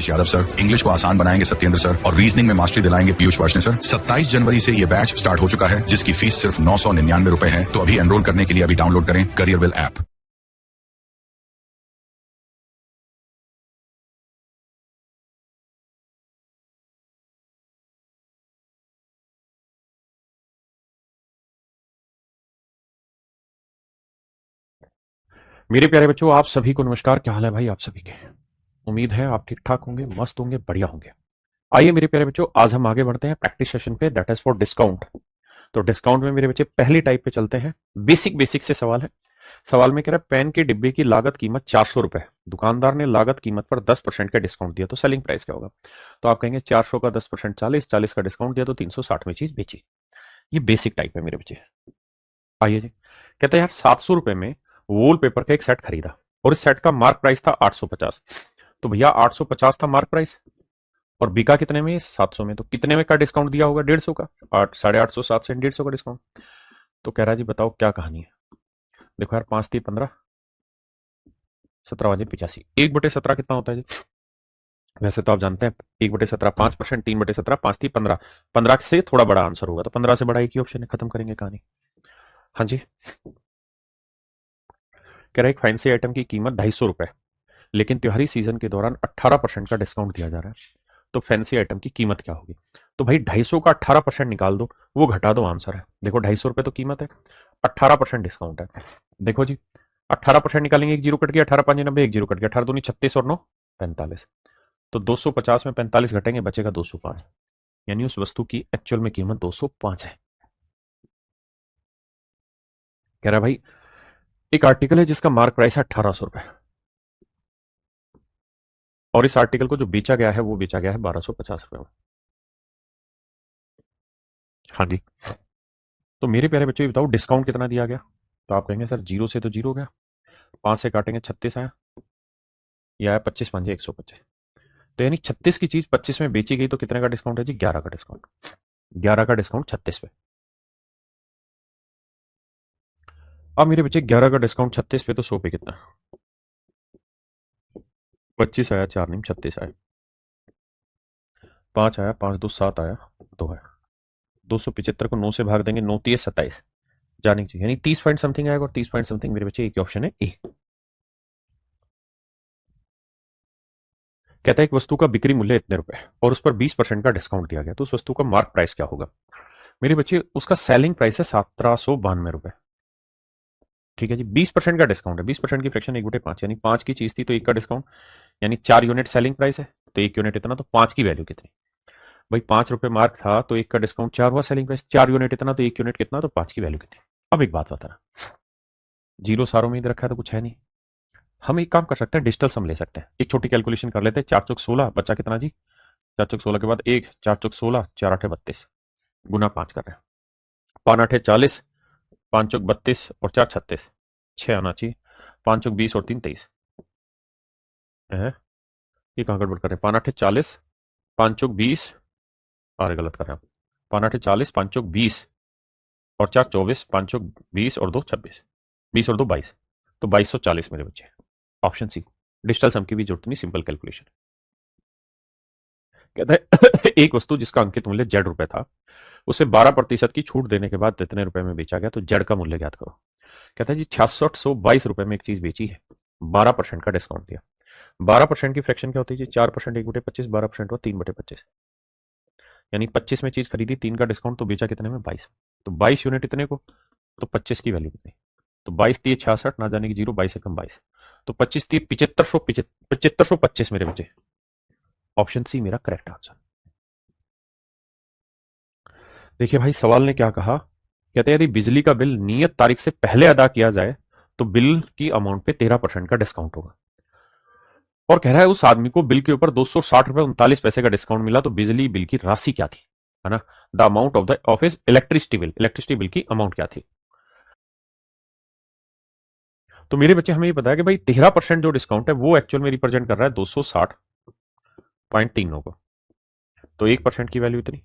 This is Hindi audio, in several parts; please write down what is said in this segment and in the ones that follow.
यादव सर, इंग्लिश को आसान बनाएंगे सत्येंद्र सर और रीजनिंग में मास्टरी दिलाएंगे पीयूष वार्ष्णेय सर। 27 जनवरी से ये बैच स्टार्ट हो चुका है जिसकी फीस सिर्फ 999 रुपए है। तो अभी एनरोल करने के लिए अभी डाउनलोड करें करियरविल ऐप। मेरे प्यारे बच्चों, आप सभी को नमस्कार। क्या हाल है भाई आप सभी के? उम्मीद है आप ठीक ठाक होंगे, मस्त होंगे, बढ़िया होंगे। आइए मेरे प्यारे बच्चों, आज हम आगे बढ़ते हैं प्रैक्टिस सेशन पे, दैट इज फॉर डिस्काउंट। तो डिस्काउंट में मेरे बच्चे पहली टाइप पे चलते हैं। बेसिक बेसिक से सवाल है। सवाल में कह रहा है पेन के डिब्बे की लागत कीमत 400 रुपए, दुकानदार ने लागत कीमत पर 10% का डिस्काउंट दिया तो सेलिंग प्राइस क्या होगा? तो आप कहेंगे 400 का 10% 40, 40 का डिस्काउंट दिया तो 360 में चीज बेची। ये बेसिक टाइप है मेरे बच्चे। आइए जी, कहते हैं यार 700 रुपए में वॉल पेपर का एक सेट खरीदा और इस सेट का मार्क प्राइस था 850। तो भैया 850 था मार्क प्राइस और बिका कितने में? 700 में। तो कितने में का डिस्काउंट दिया होगा? 150 का। 850, 700, 150 का डिस्काउंट। तो कह रहा है जी बताओ क्या कहानी है। देखो यार, 5 3 15, 17 वाजे 85, 1/17 कितना होता है जी? वैसे तो आप जानते हैं 1/17 5%, 3/17 5 3 15। 15 से थोड़ा बड़ा आंसर होगा तो 15 से बड़ा एक ही ऑप्शन है। खत्म करेंगे कहानी। हाँ जी, कह रहा है एक फैंसी आइटम की कीमत 250 रुपए, लेकिन त्योहारी सीजन के दौरान 18% का डिस्काउंट दिया जा रहा है। तो फैंसी आइटम की कीमत क्या होगी? तो भाई 250 का 18% निकाल दो, वो घटा दो, आंसर है। देखो 250 रुपए तो कीमत है, 18% डिस्काउंट है। देखो जी, 18% निकालेंगे, एक जीरो कट गया, 18 5 90, एक जीरो कट गया, 18 दूनी 36 और 9 45। तो 250 में 45 घटेंगे, बचेगा 205। यानी उस वस्तु की एक्चुअल में कीमत 205 है। कह रहा है भाई एक आर्टिकल है जिसका मार्क प्राइस है 1800 रुपए और इस आर्टिकल को जो बेचा गया है वो बेचा गया है 1250 रुपए में। हाँ जी, तो मेरे प्यारे बच्चों ये बताओ डिस्काउंट कितना दिया गया? तो आप कहेंगे सर जीरो से तो जीरो गया, 5 से काटेंगे 36 आया, यह आया 25 5 125। तो यानी 36 की चीज 25 में बेची गई तो कितने का डिस्काउंट है जी? 11 का डिस्काउंट। 11 का डिस्काउंट 36 पे। अब मेरे बच्चे 11 का डिस्काउंट 36 पे तो 100 पे कितना? 25 आया, 4 नहीं 36 आया, 5 आया, 5 2 7 आया, 2 है। 275 को 9 से भाग देंगे, 9 3 27, जाने की यानी 30 पॉइंट समथिंग आएगा और 30 पॉइंट समथिंग मेरे बच्चे एक ऑप्शन है ए। कहता है एक वस्तु का बिक्री मूल्य इतने रुपए और उस पर 20% का डिस्काउंट दिया गया तो उस वस्तु का मार्क प्राइस क्या होगा? मेरे बच्चे उसका सेलिंग प्राइस है 1792 रुपए। ठीक है जी, 20% का डिस्काउंट है, 20% की फ्रैक्शन 1/5, यानी 5 की चीज थी तो 1 का डिस्काउंट, यानी 4 यूनिट सेलिंग प्राइस है तो 1 यूनिट इतना, तो 5 की वैल्यू कितनी? भाई 5 रुपए मार्क था तो 1 का डिस्काउंट 4 हुआ सेलिंग प्राइस, 4 यूनिट इतना तो 1 यूनिट कितना, तो 5 की वैल्यू कितनी? अब एक बात बताना, जीरो सारों में इधर रखा है तो कुछ है नहीं। हम एक काम कर सकते हैं, डिजिटल सम ले सकते हैं। एक छोटी कैलकुलेशन कर लेते हैं। 4 चौक 16 बच्चा कितना जी? 4 चौक 16 के बाद 1, 4 चौक 16, 4 8 32, गुना 5 कर रहे हैं, 5 8 40, 5 चौक 32 और 4 36, 6 आना चाहिए, 5 चौक 20 और 3 23 है। ये कहाँ गड़बड़ कर रहे हैं? 5 8 40, 5 चौक 20, अरे गलत कर रहे हैं आप। 5 8 40, 5 चौक 20 और 4 24, 5 चौक 20 और 2 26, 20 और 2 22, तो 2240 मेरे बच्चे। ऑप्शन सी, डिजिटल सम की भी जरूरत नहीं, सिंपल कैलकुलेशन। कहता है एक वस्तु जिसका अंकित मूल्य जेड रुपए था, उसे 12% की छूट देने के बाद कितने रुपए में बेचा गया? तो जेड का मूल्य ज्ञात करो। कहता है जी 6622 रुपए में एक चीज बेची है, 12% का डिस्काउंट दिया। 12% की फ्रैक्शन क्या होती है जी? 4%, 1/25, 12% हुआ 3/25, यानी 25 में चीज खरीदी, 3 का डिस्काउंट, तो बेचा कितने में? 22। तो 22 यूनिट इतने को, तो 25 की वैल्यू कितनी? तो 22 3 66, ना जाने की जीरो, 22 एकम 22, तो 25 3 7525 मेरे बचे। ऑप्शन सी मेरा करेक्ट आंसर। देखिए भाई सवाल ने क्या कहा, कहते हैं यदि बिजली का बिल नियत तारीख से पहले अदा किया जाए तो बिल की अमाउंट पे 13% का डिस्काउंट होगा। और कह रहा है उस आदमी को बिल के ऊपर 260 रुपए 39 पैसे का डिस्काउंट मिला तो बिजली बिल की राशि क्या थी? है ना, the amount of the office electricity bill, electricity bill की अमाउंट क्या थी? तो मेरे बच्चे हमें ये पता है कि भाई 13% जो डिस्काउंट है वो एक्चुअल में रिप्रेजेंट कर रहा है 260.39 को, तो 1% की वैल्यू इतनी,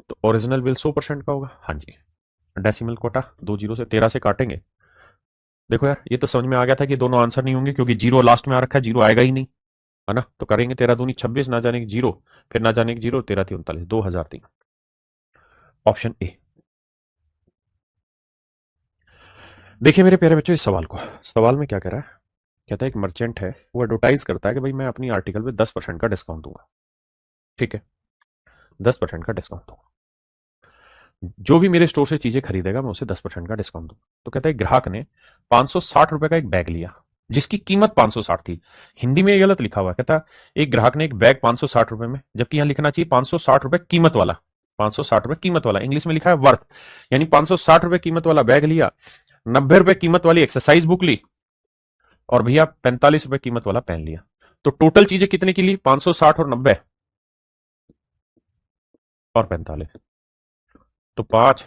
तो ओरिजिनल बिल 100% का होगा। हाँ जी, डेसिमल कोटा 2 जीरो से 13 से काटेंगे। देखो यार ये तो समझ में आ गया था कि दोनों आंसर नहीं होंगे क्योंकि जीरो लास्ट में आ रखा है, जीरो आएगा ही नहीं। है ना। तो करेंगे 13 दूनी 26, ना जाने की जीरो, फिर ना जाने की जीरो, 13 3 39, 2003, ऑप्शन ए। देखिए मेरे प्यारे बच्चों इस सवाल को, सवाल में क्या कह रहा है, कहता है एक मर्चेंट है, वो एडवर्टाइज करता है कि भाई मैं अपनी आर्टिकल पे 10% का डिस्काउंट दूंगा। ठीक है, 10% का डिस्काउंट दूंगा, जो भी मेरे स्टोर से चीजें खरीदेगा मैं उसे 10% का डिस्काउंट दूंगा। तो कहता है ग्राहक ने 560 रुपए का एक बैग लिया जिसकी कीमत 560 थी। हिंदी में ये गलत लिखा हुआ है, कहता एक ग्राहक ने एक बैग 560 रुपए में, जबकि यहां लिखना चाहिए 560 रुपए कीमत वाला, 560 रुपए कीमत वाला, इंग्लिश में लिखा है वर्थ, यानी 560 रुपए कीमत वाला बैग लिया, 90 रुपए कीमत वाली एक्सरसाइज बुक ली, और भैया 45 रुपए कीमत वाला पेन लिया। तो टोटल चीजें कितने की ली, 560 और 90 और 45। तो 5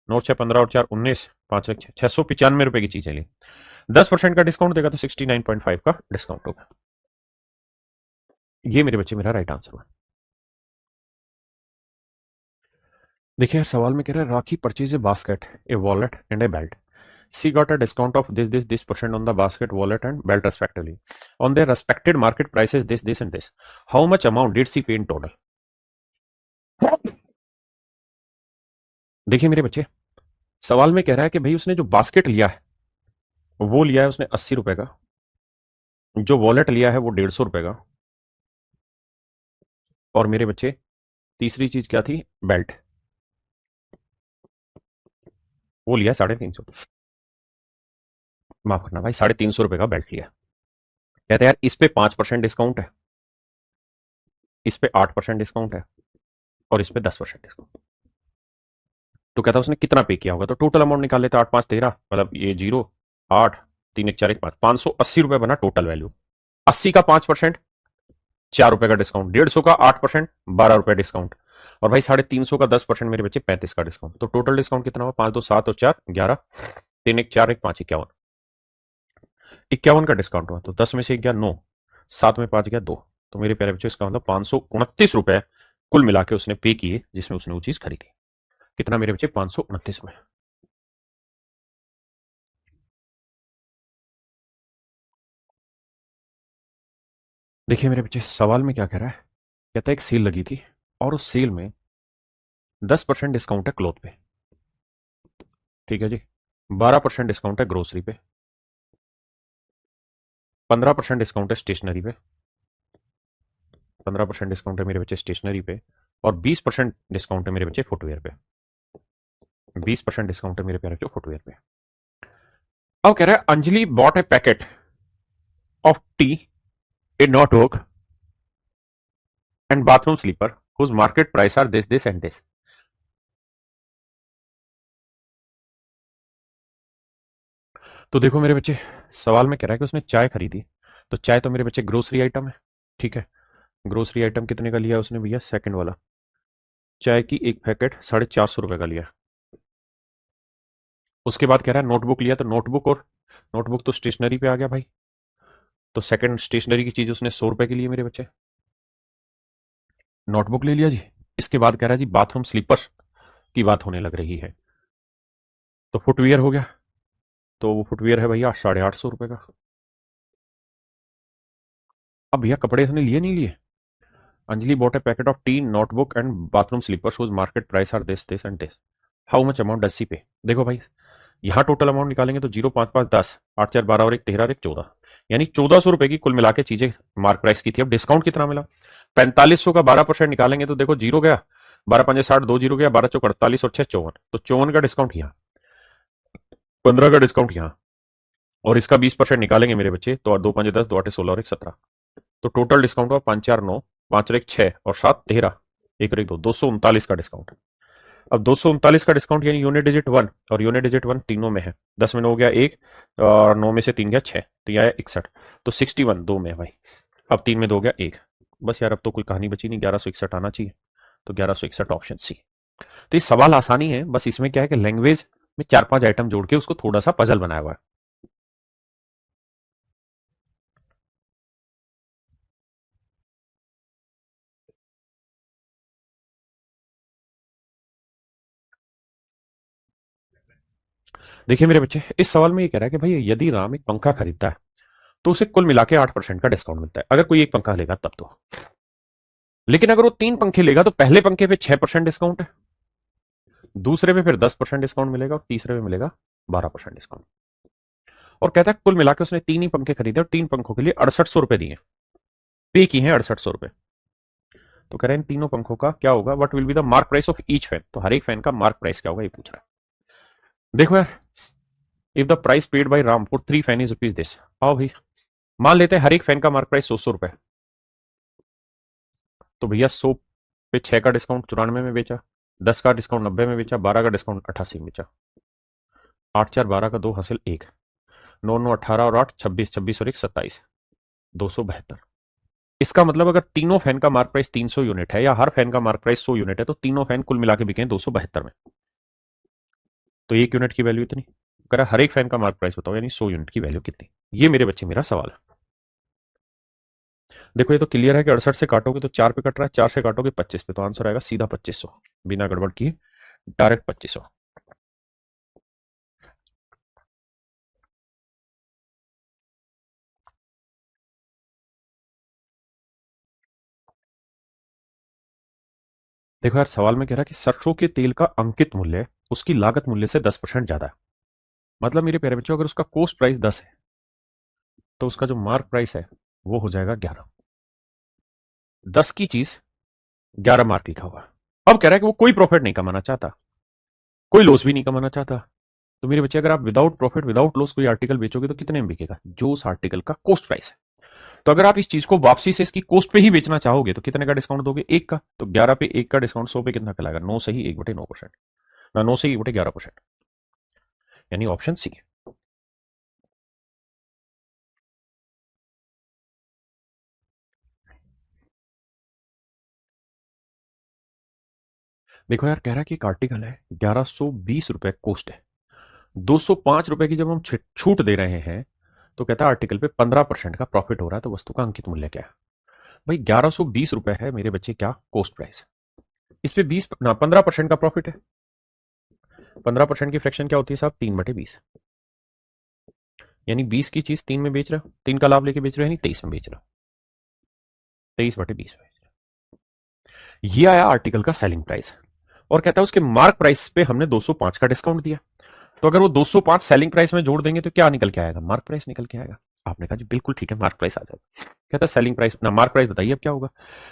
9 6 15 और 4 19, 5 695 रुपए की चीजें ली, 10% का डिस्काउंट देगा तो 69.5 का डिस्काउंट होगा। ये मेरे बच्चे मेरा राइट आंसर हुआ। देखिए यार सवाल में कह रहा है Rakhi purchase a basket, a wallet and a belt, she got a discount of this percent on the basket, wallet and belt respectively on their respected market prices this and this, how much amount did she pay in total। देखिए मेरे बच्चे सवाल में कह रहा है कि भाई उसने जो बास्केट लिया है वो लिया है उसने 80 रुपए का, जो वॉलेट लिया है वो 150 रुपए का, और मेरे बच्चे तीसरी चीज क्या थी, बेल्ट, वो लिया 350, माफ करना भाई 350 रुपए का बेल्ट लिया। कहते हैं यार इस पे 5% डिस्काउंट है, इस पे 8% डिस्काउंट है, और इस पे 10% डिस्काउंट। तो कहता है उसने कितना पे किया होगा, तो टोटल अमाउंट निकाल लेते 8 5 13, मतलब ये 0 8 3 1 4 1 5, 580 रुपए बना टोटल वैल्यू। 80 का 5% 4 रुपए का डिस्काउंट, 150 का 8% 12 रुपए डिस्काउंट, और भाई 350 का 10% मेरे बच्चे 35 का डिस्काउंट। तो टोटल डिस्काउंट कितना हुआ, 5 2 7 और 4 11, 3 1 4 1 5 51, 51 का डिस्काउंट हुआ। तो 10 में से 1 गया 9, 7 में 5 गया 2, तो मेरे प्यारे बच्चों इसका मतलब 529 रुपए कुल मिला के उसने पे किए जिसमें उसने वो चीज खरीदी। कितना मेरे बच्चे, 529 में। देखिए मेरे बच्चे सवाल में क्या कह रहा है, कहता है एक सेल लगी थी और उस सेल में 10% डिस्काउंट है क्लोथ पे, ठीक है जी, 12% डिस्काउंट है ग्रोसरी पे, 15% डिस्काउंट है स्टेशनरी पे, 15% डिस्काउंट है मेरे बच्चे स्टेशनरी पे, और 20% डिस्काउंट है मेरे बच्चे फुटवेयर पे, 20% डिस्काउंट है मेरे प्यारे बच्चों फुटवेयर पे। अब कह रहा है Anjali bought a packet of tea, a notebook and bathroom slipper whose market price are this and this। तो देखो मेरे बच्चे सवाल में कह रहा है कि उसने चाय खरीदी, तो चाय तो मेरे बच्चे ग्रोसरी आइटम है, ठीक है, ग्रोसरी आइटम कितने का लिया उसने भैया, सेकंड वाला, चाय की एक पैकेट 450 रुपए का लिया। उसके बाद कह रहा है नोटबुक लिया, तो नोटबुक, और नोटबुक तो स्टेशनरी पे आ गया भाई, तो सेकंड स्टेशनरी की चीज उसने 100 रुपए की लिए मेरे बच्चे, नोटबुक ले लिया जी। इसके बाद कह रहा है जी बाथरूम स्लीपर्स की बात होने लग रही है, तो फुटवियर हो गया, तो वो फुटवियर है भैया 850 रुपए का। अब भैया कपड़े उसने लिए नहीं लिए, Anjali bought a packet of tea notebook and bathroom slippers whose market price are this and this, how much amount does she pay. देखो भाई यहाँ टोटल अमाउंट निकालेंगे तो 0 5 5 10 8 4 12 और 1 13 और 1 14, यानी 1400 रुपए की कुल मिला के चीजें मार्क प्राइस की थी। अब डिस्काउंट कितना मिला, 4500 का 12% निकालेंगे तो देखो जीरो गया, 12 5 60, 2 जीरो गया, 12 चौक 48 और 6 54, तो 54 का डिस्काउंट यहाँ, 15 का डिस्काउंट यहाँ, और इसका 20% निकालेंगे मेरे बच्चे तो 2 5 10, 2 8 16 और 1 17, तो टोटल डिस्काउंट हुआ 5 4 9, 5 और 1 6 और 7 13, 1 और 1 2, 239 का डिस्काउंट। अब 239 का डिस्काउंट यानी यूनिट डिजिट 1 और यूनिट डिजिट 1 तीनों में है, 10 में 9 हो गया 1, और 9 में से 3 गया 6, तो यह आया 61, तो 61 दो में है भाई, अब 3 में 2 गया 1, बस यार अब तो कोई कहानी बची नहीं, 1161 आना चाहिए, तो 1161 ऑप्शन सी। तो ये सवाल आसानी है, बस इसमें क्या है कि लैंग्वेज में 4 5 आइटम जोड़ के उसको थोड़ा सा पजल बनाया हुआ है। देखिए मेरे बच्चे इस सवाल में ये कह रहा है कि भाई यदि राम एक पंखा खरीदता है तो उसे कुल मिला के 8% का डिस्काउंट मिलता है, अगर कोई एक पंखा लेगा तब तो। लेकिन अगर वो 3 पंखे लेगा तो पहले पंखे पे 6% डिस्काउंट है, दूसरे पे फिर 10% डिस्काउंट मिलेगा और तीसरे पे मिलेगा 12% डिस्काउंट। और कहता है कुल मिला के उसने 3 ही पंखे खरीदे और 3 पंखों के लिए 6800 रुपए दिए, पे की है 6800 रुपए। तो कह रहे हैं इन तीनों पंखों का क्या होगा, what will be the mark price of each fan. तो हर एक फैन का मार्क प्राइस क्या होगा ये पूछ रहा है। देखो यार, if the price paid by Ram for 3 fan is rupees this. आओ भाई, मान लेते हैं हर एक फैन का मार्क प्राइस 100 रुपए। तो भैया 100 पे 6 का डिस्काउंट 94 में बेचा, 10 का डिस्काउंट 90 में बेचा, 12 का डिस्काउंट 88 में बेचा। 8 4 12 का 2 हासिल 1, 9 9 18 और 8 26, 26 और 1 27, 272। इसका मतलब अगर तीनों फैन का मार्क प्राइस 300 यूनिट है या हर फैन का मार्क प्राइस 100 यूनिट है तो तीनों फैन कुल मिला के बिके 272 में। तो 1 यूनिट की वैल्यू इतनी। अगर हर एक फैन का मार्क प्राइस बताओ, यानी 100 यूनिट की वैल्यू कितनी। ये मेरे बच्चे मेरा सवाल है। देखो ये तो क्लियर है कि 68 से काटोगे तो 4 पे कट रहा है, 4 से काटोगे 25 पे, तो आंसर आएगा सीधा 2500, बिना गड़बड़ किए डायरेक्ट 2500। देखो यार, सवाल में कह रहा है कि सरसों के तेल का अंकित मूल्य उसकी लागत मूल्य से 10% ज्यादा है। मतलब मेरे प्यारे बच्चों, अगर उसका कोस्ट प्राइस 10 है तो उसका जो मार्क प्राइस है वो हो जाएगा 11। 10 की चीज 11 मार्क लिखा हुआ। अब कह रहा है कि वो कोई प्रॉफिट नहीं कमाना चाहता, कोई लॉस भी नहीं कमाना चाहता। तो मेरे बच्चे, अगर आप विदाउट प्रॉफिट विदाउट लॉस कोई आर्टिकल बेचोगे तो कितने में बिकेगा, जो उस आर्टिकल का कोस्ट प्राइस है। तो अगर आप इस चीज को वापसी से इसकी कोस्ट पे ही बेचना चाहोगे तो कितने का डिस्काउंट दोगे, 1 का। तो 11 पे 1 का डिस्काउंट 100 पे कितना कहलाएगा, 9 से ही 1/9%, ना 9 से ही 1/11%, यानी ऑप्शन सी। देखो यार, कह रहा है कि एक आर्टिकल है 1120 रुपए कोस्ट है, 205 रुपए की जब हम छूट दे रहे हैं तो कहता है आर्टिकल पे 15% का प्रॉफिट हो रहा है, तो वस्तु का अंकित मूल्य क्या है। भाई 1120 रुपए है मेरे बच्चे क्या कोस्ट प्राइस, इस पे 20 ना 15% का प्रॉफिट है। 15% की फ्रैक्शन क्या होती है साहब, 3/20, यानी 20 की चीज 3 में बेच रहे हो, 3 का लाभ लेके बेच रहे हो, यानी 23 में बेच रहे हो, 23/20 में। ये आया आर्टिकल का सेलिंग प्राइस। और कहता है उसके मार्क प्राइस पे हमने 205 का डिस्काउंट दिया, तो अगर वो 205 सेलिंग प्राइस में जोड़ देंगे तो क्या निकल के आएगा, मार्क प्राइस निकल के आएगा। आपने कहा जी बिल्कुल ठीक है, मार्क प्राइस आ जाएगा। कहता है सेलिंग प्राइस ना मार्क प्राइस बताइए अब क्या होगा।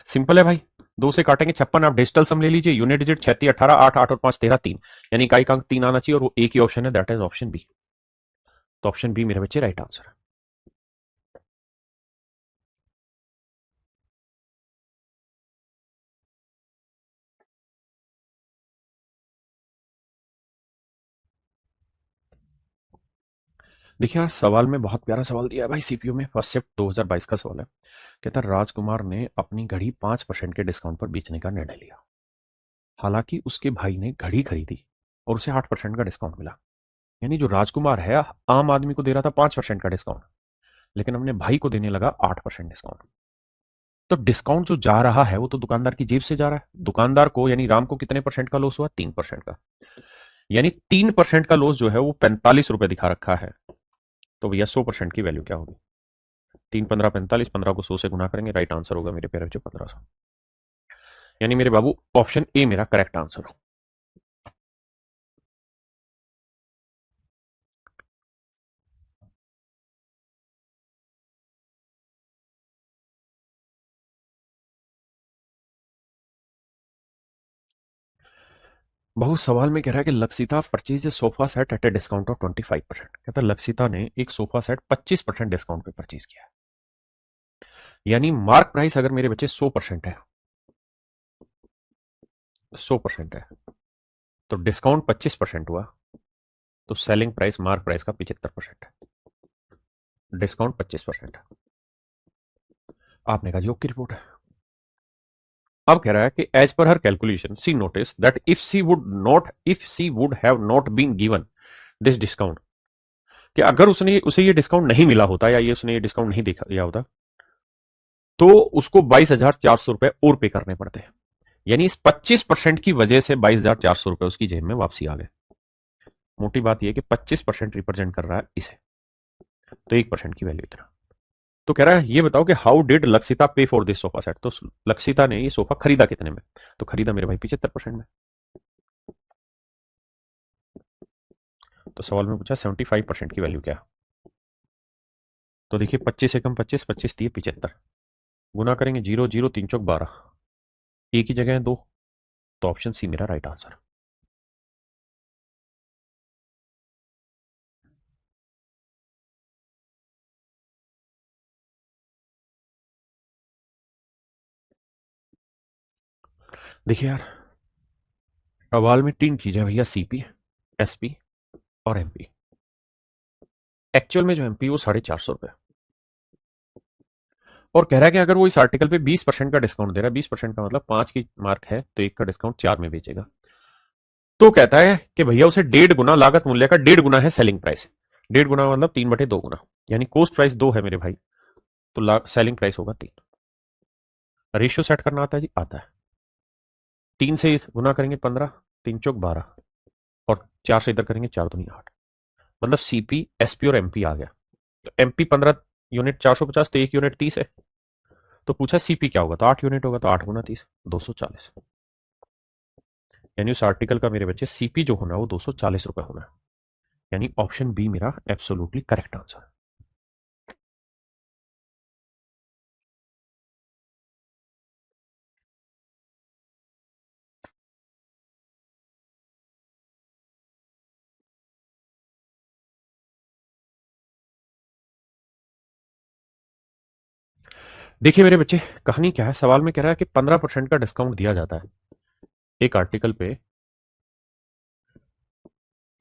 सिंपल है भाई, 2 से काटेंगे 56, आप डिजिटल सम ले लीजिए, यूनिट डिजिट 36 18 8 8 और 5 13 3, यानी इकाई का अंक 3 आना चाहिए और वो एक ही ऑप्शन है, दैट इज ऑप्शन बी। तो ऑप्शन बी मेरे बच्चे राइट आंसर है। देखिए यार, सवाल में बहुत प्यारा सवाल दिया है भाई, सीपीयू में फर्स्ट शिफ्ट 2022 का सवाल है। कहता है राजकुमार ने अपनी घड़ी 5% के डिस्काउंट पर बेचने का निर्णय लिया, हालांकि उसके भाई ने घड़ी खरीदी और उसे 8% का डिस्काउंट मिला। यानी जो राजकुमार है आम आदमी को दे रहा था 5% का डिस्काउंट, लेकिन अपने भाई को देने लगा 8% डिस्काउंट। तो डिस्काउंट जो जा रहा है वो तो दुकानदार की जेब से जा रहा है। दुकानदार को यानी राम को कितने परसेंट का लॉस हुआ, 3% का। यानी 3% का लॉस जो है वो 45 रुपए दिखा रखा है। तो भैया 100% की वैल्यू क्या होगी, 3 15 45, 15 को 100 से गुना करेंगे, राइट आंसर होगा मेरे पेरेंट्स 1500। यानी मेरे बाबू ऑप्शन ए मेरा करेक्ट आंसर हो। बहुत सवाल में कह रहा है कि Lakshita purchase sofa set at a discount of 25%। कहता है लक्षिता ने एक सोफा सेट 25% डिस्काउंट पे परचेज किया है, यानी मार्क प्राइस अगर मेरे बच्चे 100% है, 100% है, तो डिस्काउंट 25% हुआ, तो सेलिंग प्राइस मार्क प्राइस का 75% है, डिस्काउंट 25% है। आपने कहा जी ओके रिपोर्ट है। अब कह रहा है कि as per her calculation she notice that if she would have not been given this discount, कि अगर उसने उसे ये डिस्काउंट नहीं मिला होता या ये उसने ये डिस्काउंट नहीं दिखा दिया होता तो उसको 22,400 रुपए और पे करने पड़ते हैं। यानी इस 25% की वजह से 22,400 रुपए उसकी जेब में वापसी आ गए। मोटी बात यह कि 25% रिप्रेजेंट कर रहा है इसे, तो 1% की वैल्यू इतना। तो कह रहा है ये बताओ कि हाउ डिड लक्षिता पे फॉर दिस सोफा सेट। तो लक्षिता ने ये सोफा खरीदा कितने में? तो खरीदा मेरे भाई 75% में। तो सवाल में पूछा 75% की वैल्यू क्या? तो देखिए 25 एकम 25, 25 दिए 75, गुना करेंगे 0 0 3 चौक 12, एक ही जगह है दो, तो ऑप्शन सी मेरा राइट आंसर। देखिए यार, सवाल में तीन चीजें भैया, सीपी, एसपी और एमपी। एक्चुअल में जो एमपी वो 450 रुपए, और कह रहा है कि अगर वो इस आर्टिकल पे 20% का डिस्काउंट दे रहा है, 20% का मतलब 5 की मार्क है तो एक का डिस्काउंट 4 में बेचेगा। तो कहता है कि भैया उसे 1.5 गुना लागत मूल्य का 1.5 गुना है सेलिंग प्राइस। 1.5 गुना मतलब 3/2 गुना, यानी कोस्ट प्राइस 2 है मेरे भाई, तो सेलिंग प्राइस होगा 3। रेशियो सेट करना आता है जी? आता है। 3 से गुना करेंगे 15, 3 चौक 12, और 4 से इधर करेंगे 4 दूनी 8, मतलब सीपी, एसपी और एमपी आ गया। तो एमपी 15 यूनिट 450, तो 1 यूनिट 30 है। तो पूछा सीपी क्या होगा, तो 8 यूनिट होगा, तो 8 गुना 30, 240। यानी उस आर्टिकल का मेरे बच्चे सीपी जो होना वो 240 रुपए होना, यानी ऑप्शन बी मेरा एब्सोल्युटली करेक्ट आंसर। देखिए मेरे बच्चे, कहानी क्या है, सवाल में कह रहा है कि 15% का डिस्काउंट दिया जाता है एक आर्टिकल पे,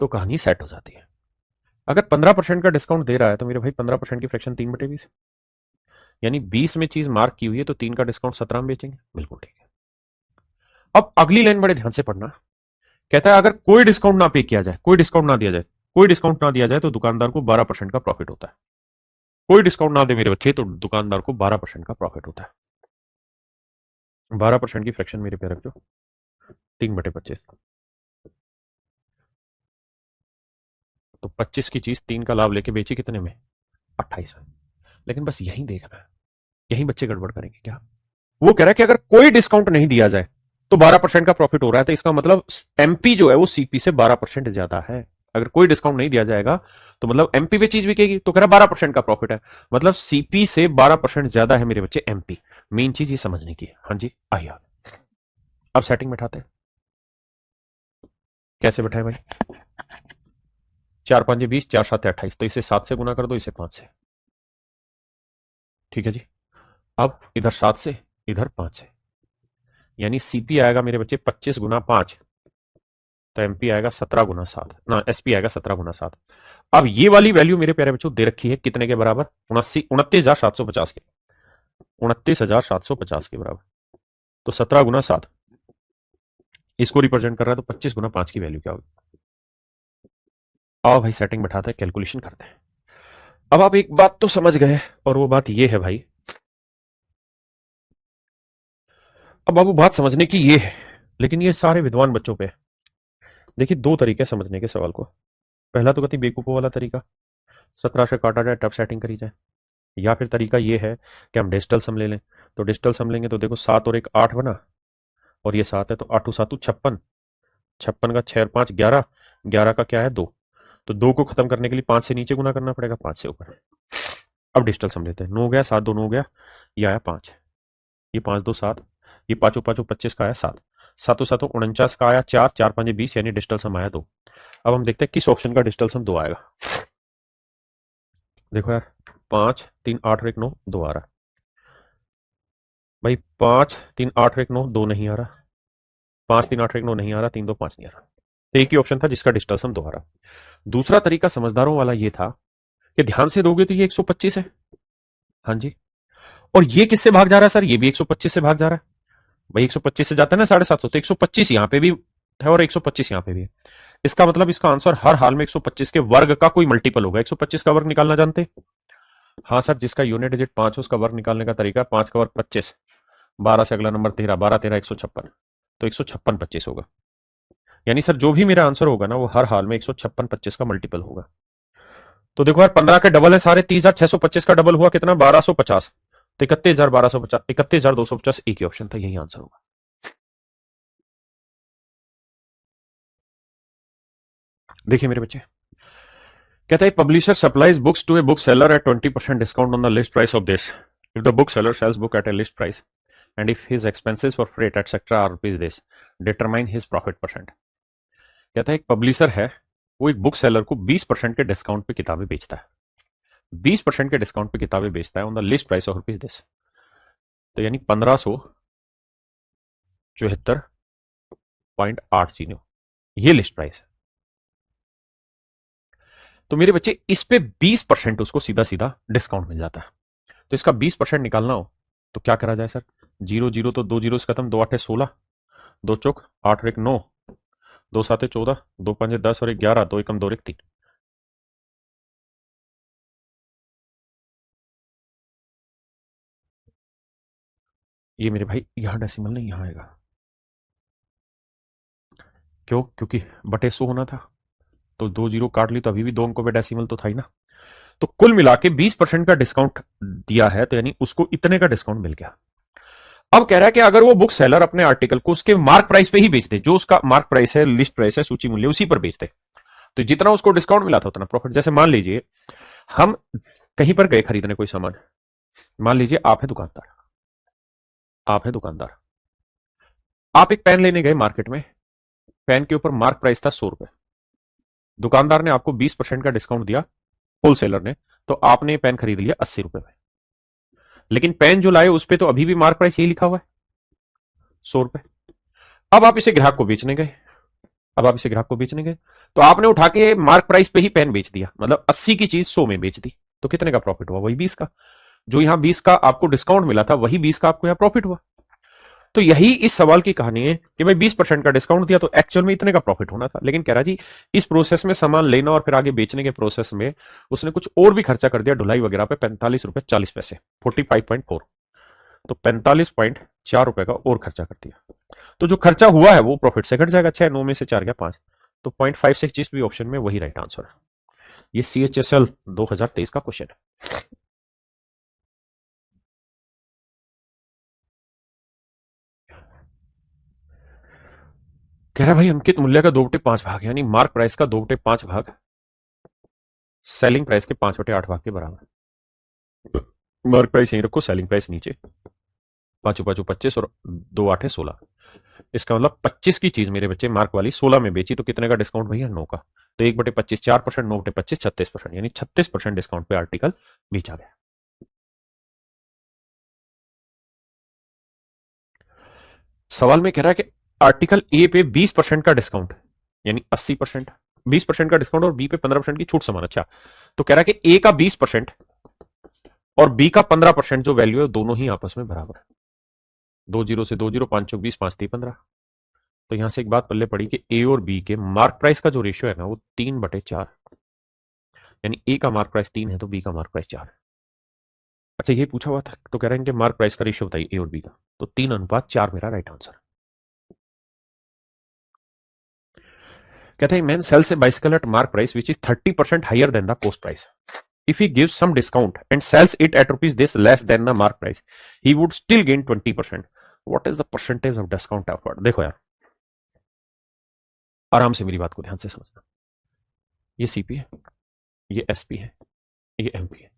तो कहानी सेट हो जाती है। अगर 15% का डिस्काउंट दे रहा है तो मेरे भाई 15% की फ्रैक्शन 3/20, यानी 20 में चीज मार्क की हुई है तो 3 का डिस्काउंट 17 में बेचेंगे। बिल्कुल ठीक है। अब अगली लाइन बड़े ध्यान से पढ़ना। कहता है अगर कोई डिस्काउंट ना पे किया जाए, कोई डिस्काउंट ना दिया जाए, कोई डिस्काउंट ना दिया जाए तो दुकानदार को 12% का प्रॉफिट होता है। कोई डिस्काउंट ना दे मेरे बच्चे तो दुकानदार को 12% का प्रॉफिट होता है। 12% की फ्रैक्शन मेरे पे रख दो, 3/25, तो 25 की चीज 3 का लाभ लेके बेची कितने में? 28 में। लेकिन बस यही देखना है, यही बच्चे गड़बड़ करेंगे क्या? वो कह रहा है कि अगर कोई डिस्काउंट नहीं दिया जाए तो 12% का प्रॉफिट हो रहा है, तो इसका मतलब एमपी जो है वो सीपी से 12% ज्यादा है। अगर कोई डिस्काउंट नहीं दिया जाएगा तो मतलब एमपी पे चीज बिकेगी, तो कह रहा है 12% का प्रॉफिट है, मतलब सीपी से 12% ज्यादा है मेरे बच्चे एमपी। मेन चीज ये समझने की है। हाँ जी, आइए अब सेटिंग बैठाते हैं। कैसे बैठाए भाई? 4 5 20, 4 7 28, तो इसे 7 से गुना कर दो, इसे 5 से। ठीक है जी। अब इधर 7 से, इधर 5 से, यानी सीपी आएगा मेरे बच्चे 25 गुना 5, तो एमपी आएगा 17 गुना 7, ना एसपी आएगा 17 गुना 7। अब ये वाली वैल्यू मेरे प्यारे बच्चों दे रखी है कितने के बराबर? 29,750 के, 29,750 के बराबर। तो 17 गुना 7 इसको रिप्रेजेंट कर रहा है, तो 25 गुना 5 की वैल्यू क्या होगी? आओ भाई सेटिंग बैठाते हैं, कैलकुलेशन करते हैं। अब आप एक बात तो समझ गए, और वो बात ये है भाई, अब बाबू बात समझने की ये है, लेकिन ये सारे विद्वान बच्चों पे। देखिए दो तरीके समझने के सवाल को। पहला तो कहती बेवकूफों वाला तरीका, 17 से काटा जाए तब सेटिंग करी जाए, या फिर तरीका ये है कि हम डिजिटल सम ले लें। तो डिजिटल सम लेंगे तो देखो 7 और 1 8 बना, और ये 7 है, तो 8 7 56, 56 का 6 और 5 11, 11 का क्या है 2, तो 2 को खत्म करने के लिए 5 से नीचे गुना करना पड़ेगा, 5 से ऊपर। अब डिजिटल सम लेते हैं, 9 गया 7 2 9 गया, ये आया 5, ये 5 2 7, ये पाँचों पाँचों 25 का आया 7, सातों सातों 49 का आया 4, 4 5 20, यानी डिजिटल सम आया 2। अब हम देखते हैं किस ऑप्शन का डिजिटल सम 2 आएगा। देखो यार, 5 3 8 और 1 9, 2 आ रहा भाई, 5 3 8 और 1 9, 2 नहीं आ रहा, 5 3 8 और 1 9 नहीं आ रहा, 3 2 5 नहीं आ रहा, तो एक ही ऑप्शन था जिसका डिजिटल सम 2 आ रहा। दूसरा तरीका समझदारों वाला ये था कि ध्यान से दोगे तो ये 125 है, हाँ जी, और ये किससे भाग जा रहा है सर? ये भी 125 से भाग जा रहा है भाई, 125 से जाता है ना 750, तो 125 यहां पे भी है और 125 यहां पे भी है। इसका मतलब इसका आंसर हर हाल में 125 के वर्ग का कोई मल्टीपल होगा। 125 का वर्ग निकालना जानते? हाँ सर, जिसका यूनिट डिजिट 5 है उसका वर्ग निकालने का तरीका 5 का वर्ग 25, 12 से अगला नंबर 13, 12 13 156, तो 156 25 होगा। यानी सर जो भी मेरा आंसर होगा ना वो हर हाल में 156 25 का मल्टीपल होगा। तो देखो यार 15 के डबल है सारे, 30,625 का डबल हुआ कितना, 1250। तो 31,1250, 31,250 एक ही ऑप्शन था, यही आंसर होगा। देखिए मेरे बच्चे, कहता है publisher supplies books to a book seller at 20% discount on the list price of this. If the book seller sells book at a list price and if his expenses for freight etcetera are rupees this, determine his profit percent. कहता है एक पब्लिशर है, वो एक बुक सेलर को 20% के डिस्काउंट पे किताबें बेचता है, 20% के डिस्काउंट पे किताबें बेचता है on the list price of rupees this. तो यानी 1574.8 ये लिस्ट प्राइस है। तो मेरे बच्चे इस पे 20% उसको सीधा सीधा डिस्काउंट मिल जाता है। तो इसका 20% निकालना हो तो क्या करा जाए सर, 0 0 तो 2 जीरो से खत्म, 2 8 16, 2 चौक 8 और 1 9, 2 7 14, 2 5 10 और 1 11, 2 एकम 2 1 3। ये मेरे भाई यहां डेसिमल नहीं, यहां आएगा। क्यों? क्योंकि बटे 100 होना था, तो 2 जीरो काट ली तो अभी भी 2 अंकों पे डेसिमल तो था ही ना। तो कुल मिला के 20% का डिस्काउंट दिया है, तो यानी उसको इतने का डिस्काउंट मिल गया। अब कह रहा है कि अगर वो बुक सेलर अपने आर्टिकल को उसके मार्क प्राइस पे ही बेच दे, जो उसका मार्क प्राइस है, लिस्ट प्राइस है, सूची मूल्य, उसी पर बेच दे, तो जितना उसको डिस्काउंट मिला था उतना प्रॉफिट। जैसे मान लीजिए हम कहीं पर गए खरीदने कोई सामान, मान लीजिए आप है दुकानदार, आप है दुकानदार, आप एक पेन लेने गए मार्केट में, पेन के ऊपर मार्क प्राइस था 100 रुपए, दुकानदार ने आपको 20% का डिस्काउंट दिया, होलसेलर ने, तो आपने पेन खरीद लिया 80 रुपए में। लेकिन पेन जो लाए उस पर तो अभी भी मार्क प्राइस यही लिखा हुआ है, 100 रुपए। अब आप इसे ग्राहक को बेचने गए, अब आप इसे ग्राहक को बेचने गए, तो आपने उठा के मार्क प्राइस पे ही पेन बेच दिया, मतलब 80 की चीज 100 में बेच दी, तो कितने का प्रॉफिट हुआ? वही 20 का। जो यहां 20 का आपको डिस्काउंट मिला था, वही 20 का आपको यहां प्रॉफिट हुआ। तो यही इस सवाल की कहानी है कि भाई 20% का डिस्काउंट दिया तो एक्चुअल में इतने का प्रॉफिट होना था, लेकिन कह रहा जी इस प्रोसेस में सामान लेना और फिर आगे बेचने के प्रोसेस में उसने कुछ और भी खर्चा कर दिया, ढुलाई वगैरह पे 45 रुपए 40 पैसे, 45.4, तो 45.4 रुपए का और खर्चा कर दिया। तो जो खर्चा हुआ है वो प्रॉफिट से घट जाएगा। 6 9 में से 4 गया 5, तो 0.56 जिस भी ऑप्शन में वही राइट आंसर है। ये CHSL 2023 का क्वेश्चन है। कह रहा भाई अंकित मूल्य का 2/5 यानी मार्क प्राइस का 2/5 सेलिंग प्राइस के 5/8 के बराबर। मार्क प्राइस यहीं रखो, सेलिंग प्राइस नीचे, 5×5 = 25 और 2 8 16। इसका मतलब 25 की चीज मेरे बच्चे मार्क वाली 16 में बेची, तो कितने का डिस्काउंट भैया? 9 का। तो 1/25 4%, 9/25 36%, यानी 36% डिस्काउंट पे आर्टिकल बेचा गया। सवाल में कह रहा है कि आर्टिकल ए पे 20% का डिस्काउंट, यानी 80%, 20% का डिस्काउंट और बी पे 15% की छूट समान। अच्छा, तो कह रहा है कि ए का 20% और बी का 15% जो वैल्यू है दोनों ही आपस में बराबर है। 2 जीरो से 2 जीरो, 5 चौक 20, 5 3 15। तो यहां से एक बात पल्ले पड़ी कि ए और बी के मार्क प्राइस का जो रेशियो है ना वो 3/4, यानी ए का मार्क प्राइस 3 है तो बी का मार्क प्राइस 4 है। अच्छा ये पूछा हुआ था, तो कह रहे हैं कि मार्क प्राइस का रेशियो बताइए ए और बी का, तो 3:4 मेरा राइट आंसर। कहता है man sells a bicycle at mark price which is 30% higher than the cost price. If he gives some discount and sells it at rupees this less than the mark price, he would still gain 20%. What is the percentage of discount offered? देखो यार, आराम से मेरी बात को ध्यान से समझना। ये सीपी है, ये एसपी है, ये एमपी है।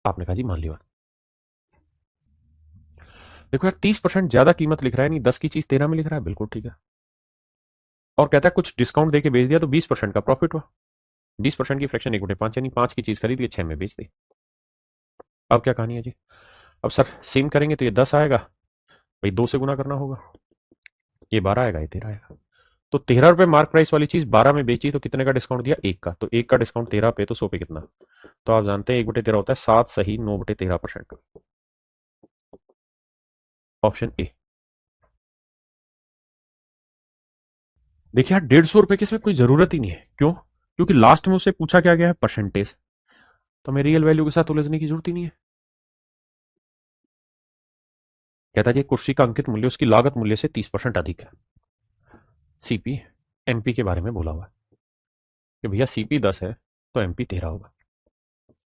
आपने कहा जी मान लिया। देखो यार 30% ज्यादा कीमत लिख रहा है, नहीं 10 की चीज 13 में लिख रहा है, बिल्कुल ठीक है। और कहता है कुछ डिस्काउंट देके बेच दिया तो 20% का प्रॉफिट हुआ। 20% की फ्रैक्शन 1/5, यानी 5 की चीज खरीद के 6 में बेच दी। अब क्या कहानी है जी? अब सर सेम करेंगे तो ये 10 आएगा, भाई 2 से गुना करना होगा, ये 12 आएगा, ये 13 आएगा। तो 13 रुपए मार्क प्राइस वाली चीज 12 में बेची तो कितने का डिस्काउंट दिया? 1 का। तो 1 का डिस्काउंट 13 पे, तो 100 पे कितना? तो आप जानते हैं 1/13 होता है 7 सही 9/13%। Option A. देखिए यार 150 रुपए की इसमें कोई जरूरत ही नहीं है। क्यों? क्योंकि लास्ट में उससे पूछा क्या गया है? परसेंटेज। तो हमें रियल वैल्यू के साथ उलझने की जरूरत ही नहीं है। कहता है कुर्सी का अंकित मूल्य उसकी लागत मूल्य से 30% अधिक है। सीपी एमपी के बारे में बोला हुआ है कि भैया सीपी 10 है तो एमपी 13 होगा।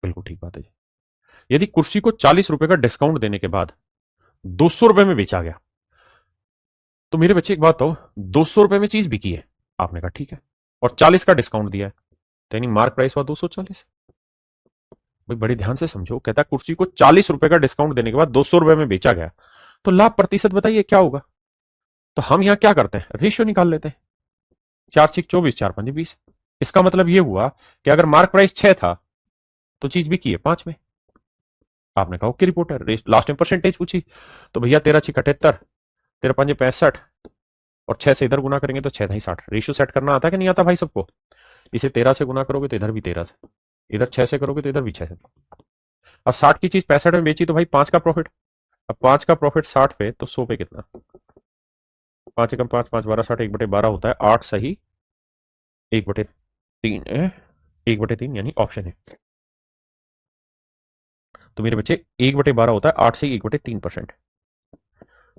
बिल्कुल ठीक बात है जी। यदि कुर्सी को 40 रुपए का डिस्काउंट देने के बाद 200 रुपए में बेचा गया, तो मेरे बच्चे एक बात हो, 200 रुपए में चीज बिकी है, आपने कहा ठीक है, और 40 का डिस्काउंट दिया है, तो यानी मार्क प्राइस हुआ 240। भाई बड़े ध्यान से समझो, कहता है कुर्सी को 40 रुपए का डिस्काउंट देने के बाद 200 रुपए में बेचा गया, तो लाभ प्रतिशत बताइए क्या होगा। तो हम यहां क्या करते हैं, रेशियो निकाल लेते हैं। 4×6 = 24, 4×5 = 20। इसका मतलब यह हुआ कि अगर मार्क प्राइस 6 था तो चीज बिकी है 5 में। आपने कहा ओके रिपोर्टर, लास्ट में परसेंटेज पूछी, तो भैया 13×6 = 78, 13×5 = 65, और 6 से इधर गुना करेंगे तो 6×3 = 60। रेशियो सेट करना आता है कि नहीं आता भाई सबको। इसे 13 से गुना करोगे तो इधर भी 13 से, इधर 6 से करोगे तो इधर भी 6 से। अब 60 की चीज 65 में बेची तो भाई 5 का प्रॉफिट। अब 5 का प्रॉफिट 60 पे तो 100 पे कितना, 5×5 = 5, 5×12 = 60, 1/12 होता है 8 सही, 1/3, 1/3 यानी ऑप्शन है। तो मेरे बच्चे 1/12 होता है 8 से 1/3%।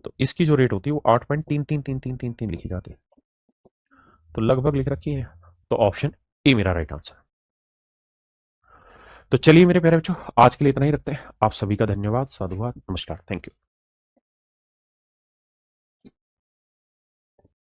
तो इसकी जो रेट होती है वो 8.333333 लिखी जाती है, तो लगभग लिख रखी है। तो ऑप्शन ए मेरा राइट आंसर। तो चलिए मेरे प्यारे बच्चों, आज के लिए इतना ही रखते हैं। आप सभी का धन्यवाद, साधुवाद, नमस्कार, थैंक यू।